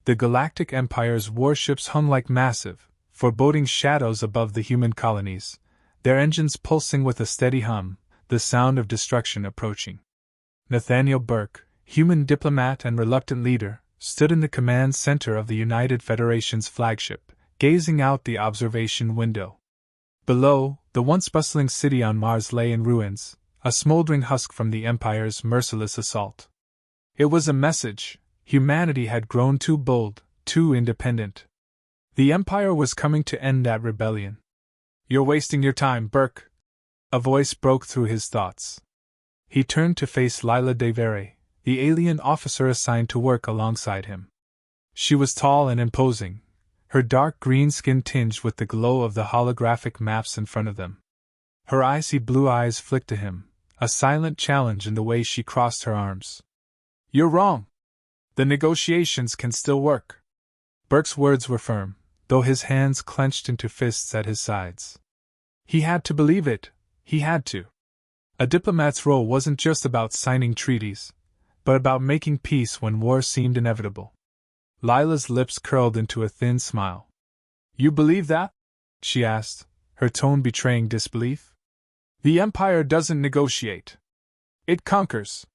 The Galactic Empire's warships hung like massive, foreboding shadows above the human colonies, their engines pulsing with a steady hum, the sound of destruction approaching. Nathaniel Burke, human diplomat and reluctant leader, stood in the command center of the United Federation's flagship, gazing out the observation window. Below, the once bustling city on Mars lay in ruins, a smoldering husk from the Empire's merciless assault. It was a message: humanity had grown too bold, too independent. The Empire was coming to end that rebellion. "You're wasting your time, Burke," a voice broke through his thoughts. He turned to face Lila de Vere, the alien officer assigned to work alongside him. She was tall and imposing, her dark green skin tinged with the glow of the holographic maps in front of them. Her icy blue eyes flicked to him, a silent challenge in the way she crossed her arms. "You're wrong. The negotiations can still work." Burke's words were firm, though his hands clenched into fists at his sides. He had to believe it, he had to. A diplomat's role wasn't just about signing treaties, but about making peace when war seemed inevitable. Lila's lips curled into a thin smile. "You believe that?" she asked, her tone betraying disbelief. "The Empire doesn't negotiate. It conquers."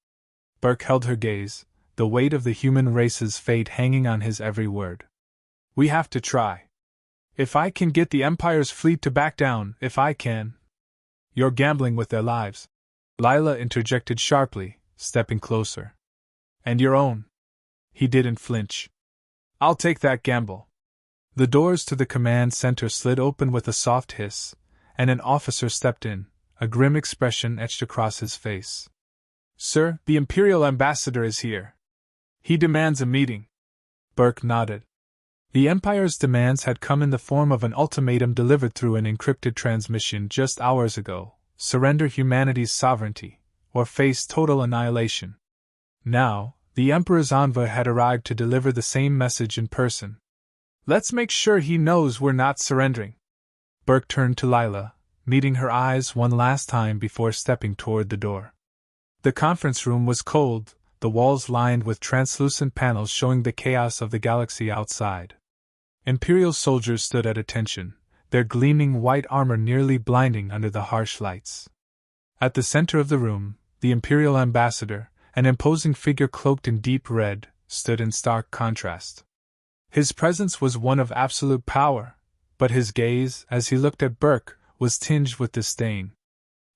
Burke held her gaze, the weight of the human race's fate hanging on his every word. "We have to try. If I can get the Empire's fleet to back down, if I can—" "You're gambling with their lives," Lila interjected sharply, stepping closer. "And your own." He didn't flinch. "I'll take that gamble." The doors to the command center slid open with a soft hiss, and an officer stepped in, a grim expression etched across his face. "Sir, the Imperial Ambassador is here. He demands a meeting." Burke nodded. The Empire's demands had come in the form of an ultimatum delivered through an encrypted transmission just hours ago: surrender humanity's sovereignty, or face total annihilation. Now, the Emperor's envoy had arrived to deliver the same message in person. "Let's make sure he knows we're not surrendering." Burke turned to Lila, meeting her eyes one last time before stepping toward the door. The conference room was cold, the walls lined with translucent panels showing the chaos of the galaxy outside. Imperial soldiers stood at attention, their gleaming white armor nearly blinding under the harsh lights. At the center of the room, the Imperial Ambassador, an imposing figure cloaked in deep red, stood in stark contrast. His presence was one of absolute power, but his gaze, as he looked at Burke, was tinged with disdain.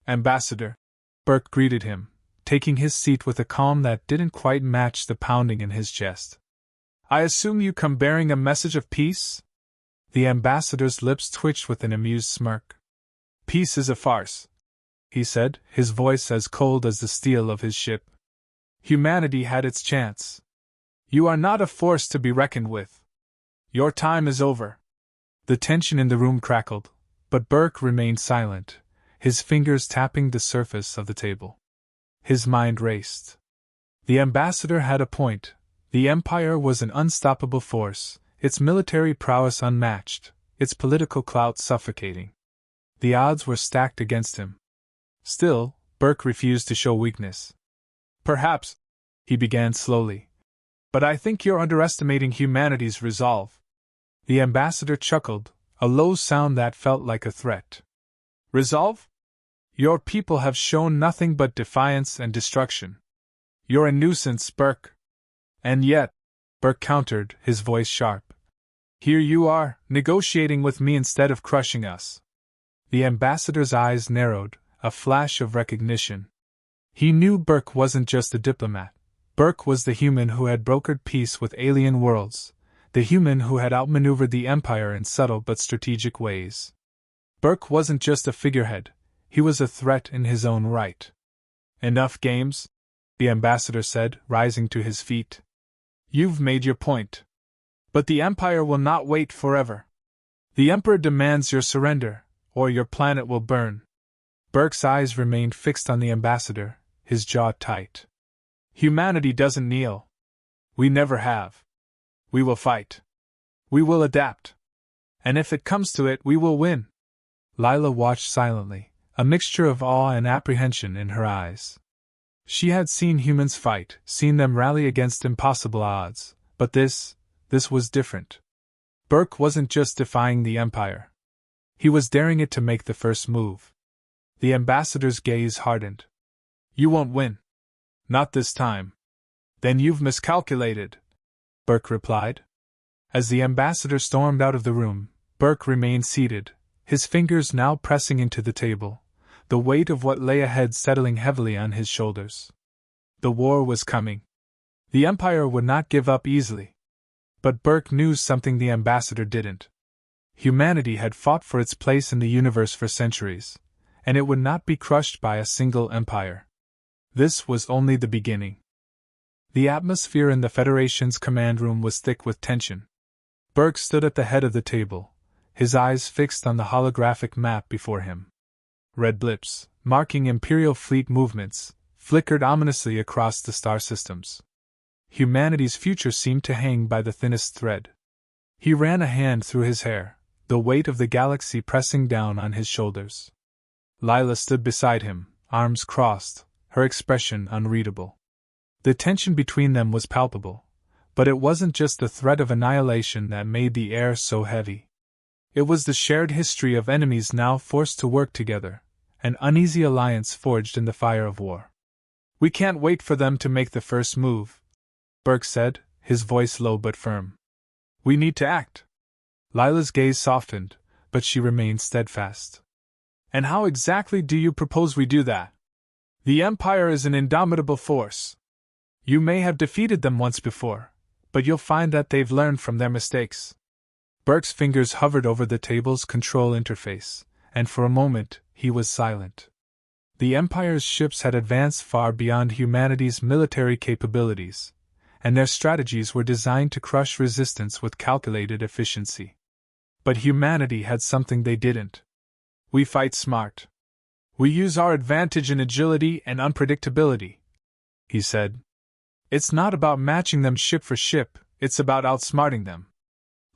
"Ambassador," Burke greeted him, taking his seat with a calm that didn't quite match the pounding in his chest. "I assume you come bearing a message of peace?" The ambassador's lips twitched with an amused smirk. "Peace is a farce," he said, his voice as cold as the steel of his ship. "Humanity had its chance. You are not a force to be reckoned with. Your time is over." The tension in the room crackled, but Burke remained silent, his fingers tapping the surface of the table. His mind raced. The ambassador had a point. The Empire was an unstoppable force, its military prowess unmatched, its political clout suffocating. The odds were stacked against him. Still, Burke refused to show weakness. "Perhaps," he began slowly, "but I think you're underestimating humanity's resolve." The ambassador chuckled, a low sound that felt like a threat. "Resolve? Your people have shown nothing but defiance and destruction. You're a nuisance, Burke." "And yet," Burke countered, his voice sharp, "here you are, negotiating with me instead of crushing us." The ambassador's eyes narrowed, a flash of recognition. He knew Burke wasn't just a diplomat. Burke was the human who had brokered peace with alien worlds, the human who had outmaneuvered the Empire in subtle but strategic ways. Burke wasn't just a figurehead, he was a threat in his own right. "Enough games," the ambassador said, rising to his feet. "You've made your point. But the Empire will not wait forever. The Emperor demands your surrender, or your planet will burn." Burke's eyes remained fixed on the ambassador, his jaw tight. "Humanity doesn't kneel. We never have. We will fight. We will adapt. And if it comes to it, we will win." Lila watched silently, a mixture of awe and apprehension in her eyes. She had seen humans fight, seen them rally against impossible odds, but this this was different. Burke wasn't just defying the Empire. He was daring it to make the first move. The ambassador's gaze hardened. You won't win. Not this time. Then you've miscalculated, Burke replied. As the ambassador stormed out of the room, Burke remained seated, his fingers now pressing into the table, the weight of what lay ahead settling heavily on his shoulders. The war was coming. The Empire would not give up easily. But Burke knew something the ambassador didn't. Humanity had fought for its place in the universe for centuries, and it would not be crushed by a single empire. This was only the beginning. The atmosphere in the Federation's command room was thick with tension. Burke stood at the head of the table, his eyes fixed on the holographic map before him. Red blips, marking Imperial fleet movements, flickered ominously across the star systems. Humanity's future seemed to hang by the thinnest thread. He ran a hand through his hair, the weight of the galaxy pressing down on his shoulders. Lila stood beside him, arms crossed, her expression unreadable. The tension between them was palpable, but it wasn't just the threat of annihilation that made the air so heavy. It was the shared history of enemies now forced to work together, an uneasy alliance forged in the fire of war. We can't wait for them to make the first move, Burke said, his voice low but firm. We need to act. Lila's gaze softened, but she remained steadfast. And how exactly do you propose we do that? The Empire is an indomitable force. You may have defeated them once before, but you'll find that they've learned from their mistakes. Burke's fingers hovered over the table's control interface, and for a moment, he was silent. The Empire's ships had advanced far beyond humanity's military capabilities, and their strategies were designed to crush resistance with calculated efficiency. But humanity had something they didn't. We fight smart. We use our advantage in agility and unpredictability, he said. It's not about matching them ship for ship, it's about outsmarting them.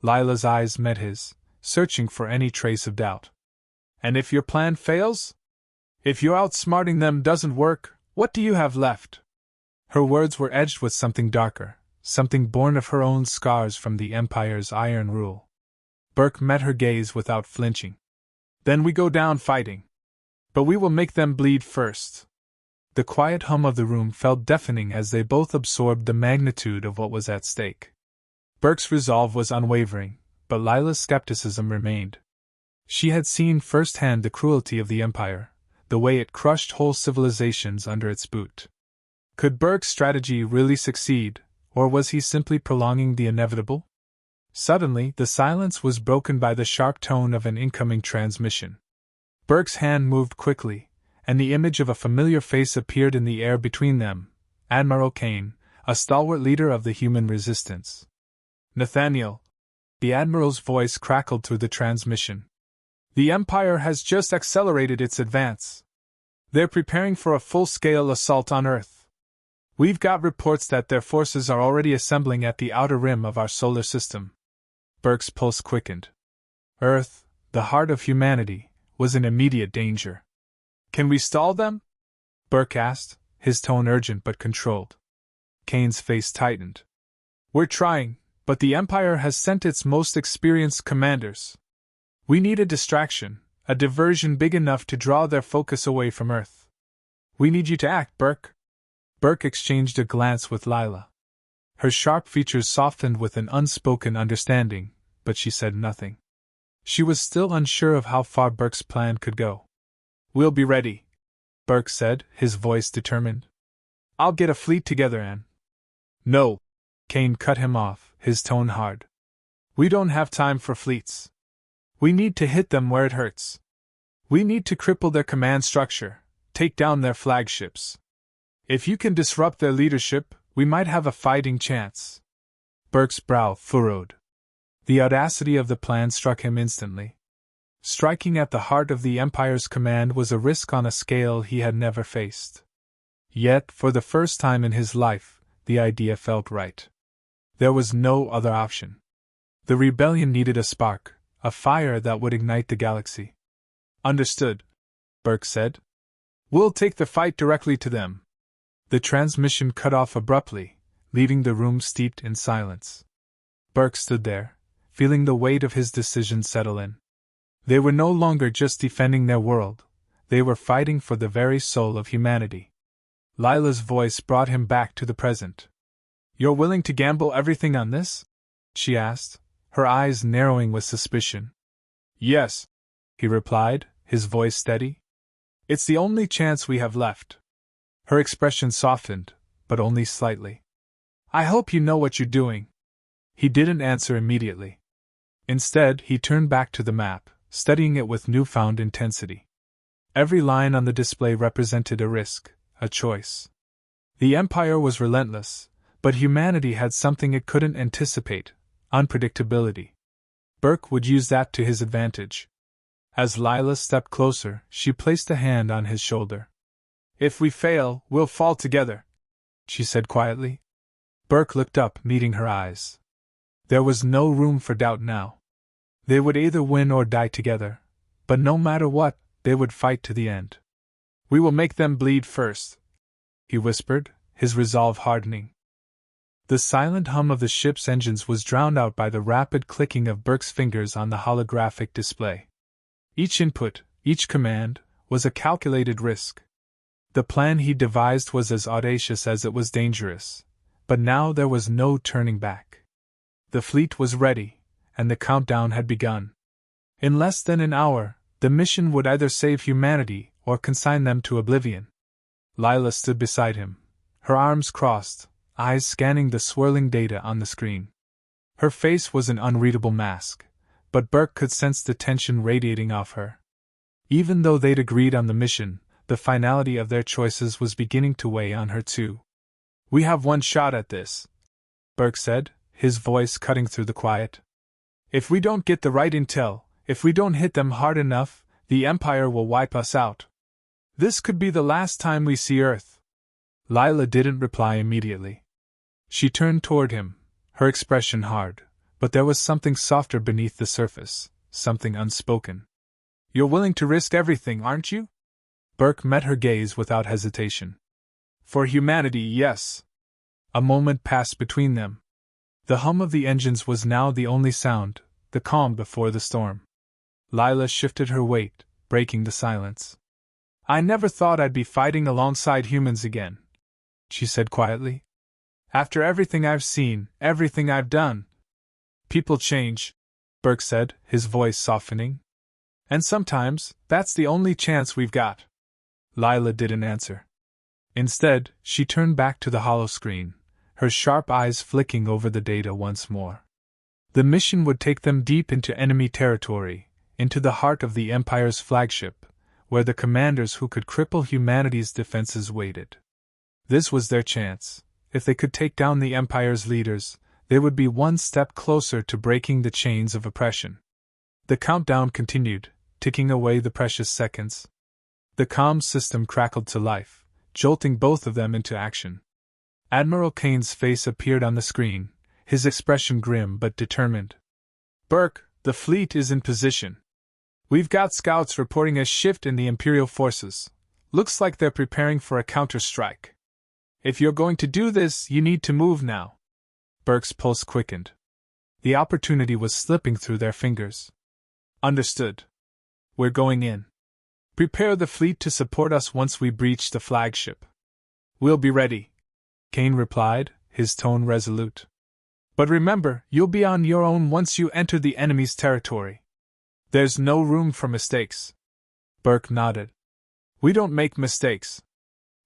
Lila's eyes met his, searching for any trace of doubt. And if your plan fails? If your outsmarting them doesn't work, what do you have left? Her words were edged with something darker, something born of her own scars from the Empire's iron rule. Burke met her gaze without flinching. Then we go down fighting. But we will make them bleed first. The quiet hum of the room felt deafening as they both absorbed the magnitude of what was at stake. Burke's resolve was unwavering, but Lila's skepticism remained. She had seen firsthand the cruelty of the Empire, the way it crushed whole civilizations under its boot. Could Burke's strategy really succeed, or was he simply prolonging the inevitable? Suddenly, the silence was broken by the sharp tone of an incoming transmission. Burke's hand moved quickly, and the image of a familiar face appeared in the air between them, Admiral Kane, a stalwart leader of the human resistance. Nathaniel, the Admiral's voice crackled through the transmission. The Empire has just accelerated its advance. They're preparing for a full-scale assault on Earth. We've got reports that their forces are already assembling at the outer rim of our solar system. Burke's pulse quickened. Earth, the heart of humanity, was in immediate danger. Can we stall them? Burke asked, his tone urgent but controlled. Kane's face tightened. We're trying, but the Empire has sent its most experienced commanders. We need a distraction, a diversion big enough to draw their focus away from Earth. We need you to act, Burke. Burke exchanged a glance with Lila. Her sharp features softened with an unspoken understanding, but she said nothing. She was still unsure of how far Burke's plan could go. We'll be ready, Burke said, his voice determined. I'll get a fleet together, Anne. No, Kane cut him off, his tone hard. We don't have time for fleets. We need to hit them where it hurts. We need to cripple their command structure, take down their flagships. If you can disrupt their leadership, we might have a fighting chance. Burke's brow furrowed. The audacity of the plan struck him instantly. Striking at the heart of the Empire's command was a risk on a scale he had never faced. Yet, for the first time in his life, the idea felt right. There was no other option. The rebellion needed a spark, a fire that would ignite the galaxy. Understood, Burke said. We'll take the fight directly to them. The transmission cut off abruptly, leaving the room steeped in silence. Burke stood there, feeling the weight of his decision settle in. They were no longer just defending their world, they were fighting for the very soul of humanity. Lila's voice brought him back to the present. "You're willing to gamble everything on this?" she asked, her eyes narrowing with suspicion. "Yes," he replied, his voice steady. "It's the only chance we have left." Her expression softened, but only slightly. "I hope you know what you're doing." He didn't answer immediately. Instead, he turned back to the map, studying it with newfound intensity. Every line on the display represented a risk, a choice. The Empire was relentless, but humanity had something it couldn't anticipate: unpredictability. Burke would use that to his advantage. As Lila stepped closer, she placed a hand on his shoulder. "If we fail, we'll fall together," she said quietly. Burke looked up, meeting her eyes. There was no room for doubt now. They would either win or die together, but no matter what, they would fight to the end. "We will make them bleed first," he whispered, his resolve hardening. The silent hum of the ship's engines was drowned out by the rapid clicking of Burke's fingers on the holographic display. Each input, each command, was a calculated risk. The plan he devised was as audacious as it was dangerous, but now there was no turning back. The fleet was ready, and the countdown had begun. In less than an hour, the mission would either save humanity or consign them to oblivion. Lila stood beside him, her arms crossed, eyes scanning the swirling data on the screen. Her face was an unreadable mask, but Burke could sense the tension radiating off her. Even though they'd agreed on the mission, the finality of their choices was beginning to weigh on her too. "We have one shot at this," Burke said, his voice cutting through the quiet. "If we don't get the right intel, if we don't hit them hard enough, the Empire will wipe us out. This could be the last time we see Earth." Lila didn't reply immediately. She turned toward him, her expression hard, but there was something softer beneath the surface, something unspoken. "You're willing to risk everything, aren't you?" Burke met her gaze without hesitation. "For humanity, yes." A moment passed between them. The hum of the engines was now the only sound, the calm before the storm. Lila shifted her weight, breaking the silence. "I never thought I'd be fighting alongside humans again," she said quietly. "After everything I've seen, everything I've done." "People change," Burke said, his voice softening. "And sometimes, that's the only chance we've got." Lila didn't answer. Instead, she turned back to the holoscreen, her sharp eyes flicking over the data once more. The mission would take them deep into enemy territory, into the heart of the Empire's flagship, where the commanders who could cripple humanity's defenses waited. This was their chance. If they could take down the Empire's leaders, they would be one step closer to breaking the chains of oppression. The countdown continued, ticking away the precious seconds. The comm system crackled to life, jolting both of them into action. Admiral Kane's face appeared on the screen, his expression grim but determined. "Burke, the fleet is in position. We've got scouts reporting a shift in the Imperial forces. Looks like they're preparing for a counter-strike. If you're going to do this, you need to move now." Burke's pulse quickened. The opportunity was slipping through their fingers. "Understood. We're going in. Prepare the fleet to support us once we breach the flagship." "We'll be ready," Kane replied, his tone resolute. "But remember, you'll be on your own once you enter the enemy's territory. There's no room for mistakes." Burke nodded. "We don't make mistakes."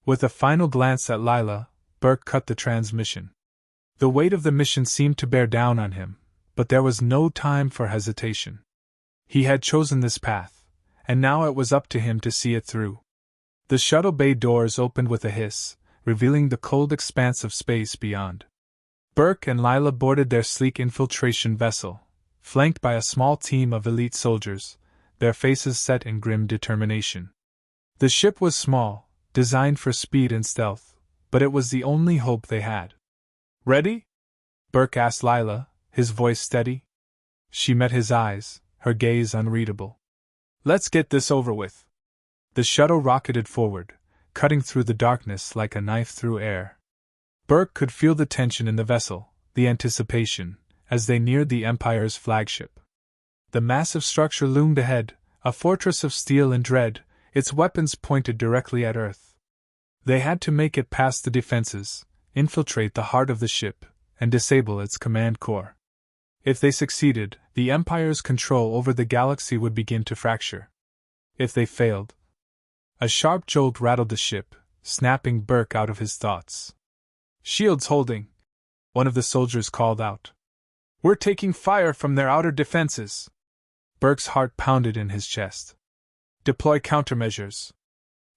With a final glance at Lila, Burke cut the transmission. The weight of the mission seemed to bear down on him, but there was no time for hesitation. He had chosen this path, and now it was up to him to see it through. The shuttle bay doors opened with a hiss, revealing the cold expanse of space beyond. Burke and Lila boarded their sleek infiltration vessel, flanked by a small team of elite soldiers, their faces set in grim determination. The ship was small, designed for speed and stealth, but it was the only hope they had. "Ready?" Burke asked Lila, his voice steady. She met his eyes, her gaze unreadable. "Let's get this over with." The shuttle rocketed forward, cutting through the darkness like a knife through air. Burke could feel the tension in the vessel, the anticipation, as they neared the Empire's flagship. The massive structure loomed ahead, a fortress of steel and dread, its weapons pointed directly at Earth. They had to make it past the defenses, infiltrate the heart of the ship, and disable its command core. If they succeeded, the Empire's control over the galaxy would begin to fracture. If they failed, a sharp jolt rattled the ship, snapping Burke out of his thoughts. "Shields holding," one of the soldiers called out. "We're taking fire from their outer defenses." Burke's heart pounded in his chest. "Deploy countermeasures.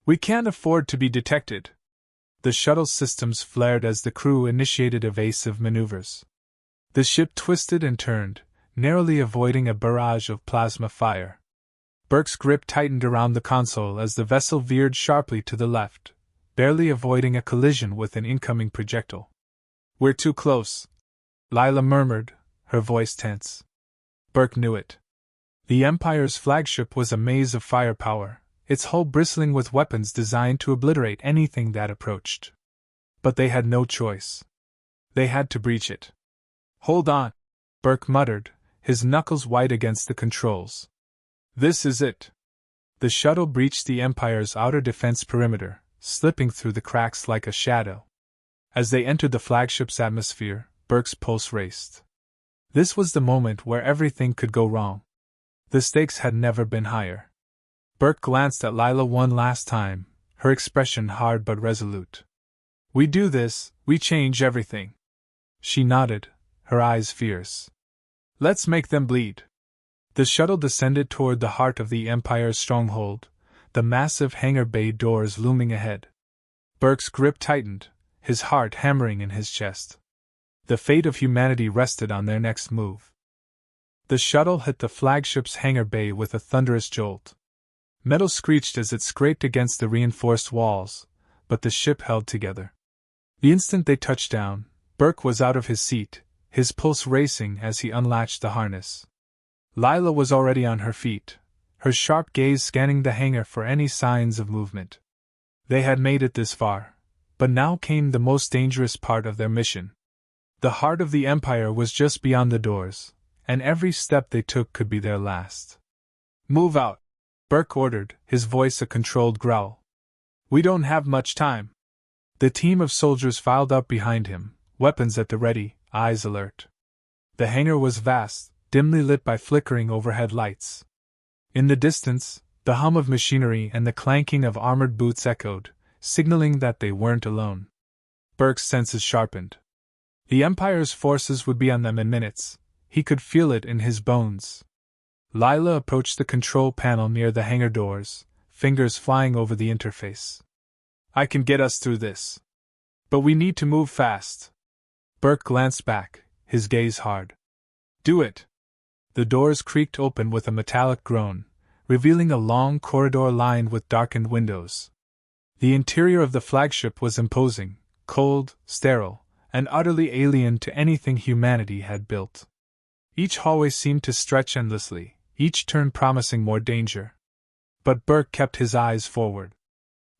We can't afford to be detected." The shuttle's systems flared as the crew initiated evasive maneuvers. The ship twisted and turned, narrowly avoiding a barrage of plasma fire. Burke's grip tightened around the console as the vessel veered sharply to the left, barely avoiding a collision with an incoming projectile. "We're too close," Lila murmured, her voice tense. Burke knew it. The Empire's flagship was a maze of firepower, its hull bristling with weapons designed to obliterate anything that approached. But they had no choice. They had to breach it. "Hold on," Burke muttered, his knuckles white against the controls. "This is it." The shuttle breached the Empire's outer defense perimeter, slipping through the cracks like a shadow. As they entered the flagship's atmosphere, Burke's pulse raced. This was the moment where everything could go wrong. The stakes had never been higher. Burke glanced at Lila one last time, her expression hard but resolute. "We do this, we change everything." She nodded, her eyes fierce. "Let's make them bleed." The shuttle descended toward the heart of the Empire's stronghold, the massive hangar bay doors looming ahead. Burke's grip tightened, his heart hammering in his chest. The fate of humanity rested on their next move. The shuttle hit the flagship's hangar bay with a thunderous jolt. Metal screeched as it scraped against the reinforced walls, but the ship held together. The instant they touched down, Burke was out of his seat, his pulse racing as he unlatched the harness. Lila was already on her feet, her sharp gaze scanning the hangar for any signs of movement. They had made it this far, but now came the most dangerous part of their mission. The heart of the Empire was just beyond the doors, and every step they took could be their last. "Move out," Burke ordered, his voice a controlled growl. "We don't have much time." The team of soldiers filed up behind him, weapons at the ready, eyes alert. The hangar was vast, dimly lit by flickering overhead lights. In the distance, the hum of machinery and the clanking of armored boots echoed, signaling that they weren't alone. Burke's senses sharpened. The Empire's forces would be on them in minutes. He could feel it in his bones. Lila approached the control panel near the hangar doors, fingers flying over the interface. "I can get us through this. But we need to move fast." Burke glanced back, his gaze hard. "Do it." The doors creaked open with a metallic groan, revealing a long corridor lined with darkened windows. The interior of the flagship was imposing, cold, sterile, and utterly alien to anything humanity had built. Each hallway seemed to stretch endlessly, each turn promising more danger. But Burke kept his eyes forward.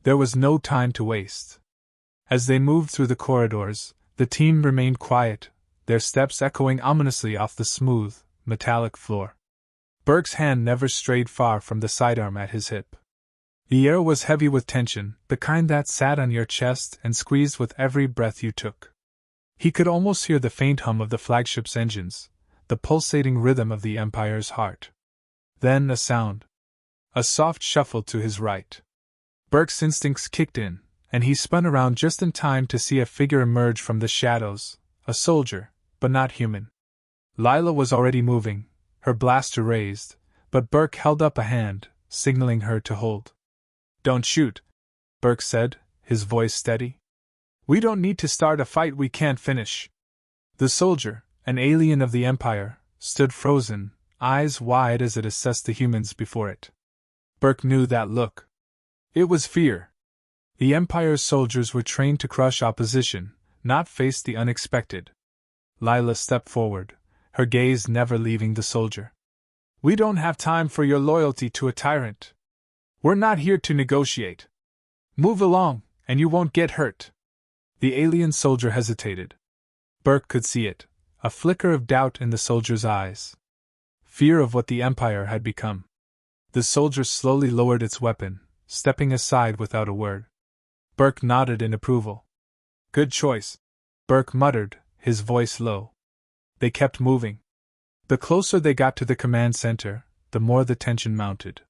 There was no time to waste. As they moved through the corridors, the team remained quiet, their steps echoing ominously off the smooth, metallic floor. Burke's hand never strayed far from the sidearm at his hip. The air was heavy with tension, the kind that sat on your chest and squeezed with every breath you took. He could almost hear the faint hum of the flagship's engines, the pulsating rhythm of the Empire's heart. Then a sound. A soft shuffle to his right. Burke's instincts kicked in, and he spun around just in time to see a figure emerge from the shadows, a soldier, but not human. Lila was already moving, her blaster raised, but Burke held up a hand, signaling her to hold. "Don't shoot," Burke said, his voice steady. "We don't need to start a fight we can't finish." The soldier, an alien of the Empire, stood frozen, eyes wide as it assessed the humans before it. Burke knew that look. It was fear. The Empire's soldiers were trained to crush opposition, not face the unexpected. Lila stepped forward, her gaze never leaving the soldier. "We don't have time for your loyalty to a tyrant. We're not here to negotiate. Move along, and you won't get hurt." The alien soldier hesitated. Burke could see it, a flicker of doubt in the soldier's eyes. Fear of what the Empire had become. The soldier slowly lowered its weapon, stepping aside without a word. Burke nodded in approval. Good choice, Burke muttered, his voice low. They kept moving. The closer they got to the command center, the more the tension mounted.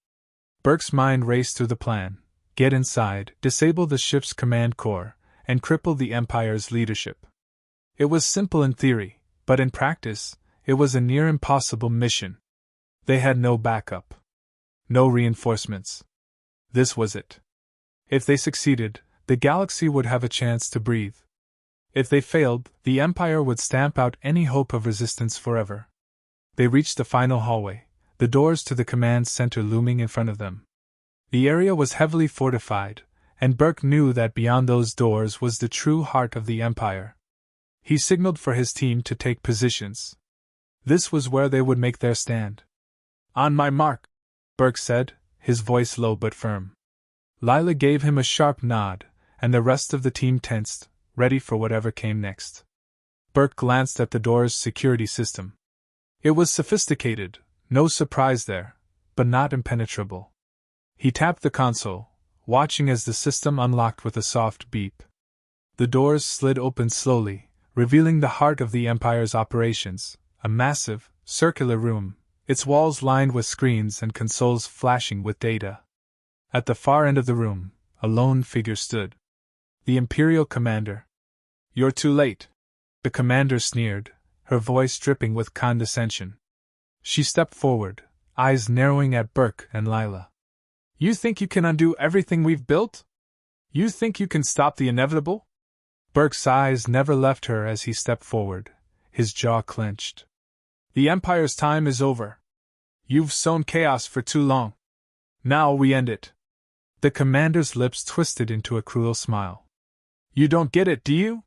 Burke's mind raced through the plan: get inside, disable the ship's command core, and cripple the Empire's leadership. It was simple in theory, but in practice, it was a near impossible mission. They had no backup. No reinforcements. This was it. If they succeeded, the galaxy would have a chance to breathe. If they failed, the Empire would stamp out any hope of resistance forever. They reached the final hallway, the doors to the command center looming in front of them. The area was heavily fortified, and Burke knew that beyond those doors was the true heart of the Empire. He signaled for his team to take positions. This was where they would make their stand. On my mark, Burke said, his voice low but firm. Lila gave him a sharp nod, and the rest of the team tensed, ready for whatever came next. Burke glanced at the door's security system. It was sophisticated, no surprise there, but not impenetrable. He tapped the console, watching as the system unlocked with a soft beep. The doors slid open slowly, revealing the heart of the Empire's operations, a massive, circular room, its walls lined with screens and consoles flashing with data. At the far end of the room, a lone figure stood. The Imperial commander. You're too late. The commander sneered, her voice dripping with condescension. She stepped forward, eyes narrowing at Burke and Lila. You think you can undo everything we've built? You think you can stop the inevitable? Burke's eyes never left her as he stepped forward, his jaw clenched. The Empire's time is over. You've sown chaos for too long. Now we end it. The commander's lips twisted into a cruel smile. You don't get it, do you?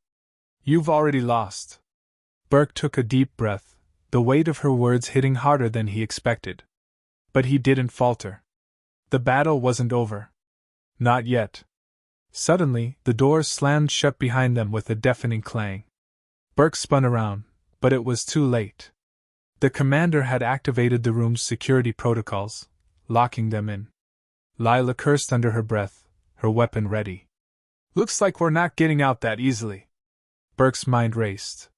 You've already lost. Burke took a deep breath, the weight of her words hitting harder than he expected. But he didn't falter. The battle wasn't over. Not yet. Suddenly, the door slammed shut behind them with a deafening clang. Burke spun around, but it was too late. The commander had activated the room's security protocols, locking them in. Lila cursed under her breath, her weapon ready. Looks like we're not getting out that easily. Burke's mind raced.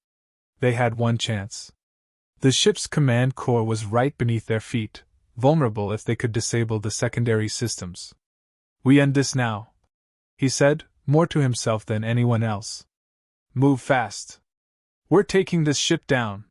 They had one chance. The ship's command core was right beneath their feet, vulnerable if they could disable the secondary systems. We end this now, he said, more to himself than anyone else. Move fast. We're taking this ship down.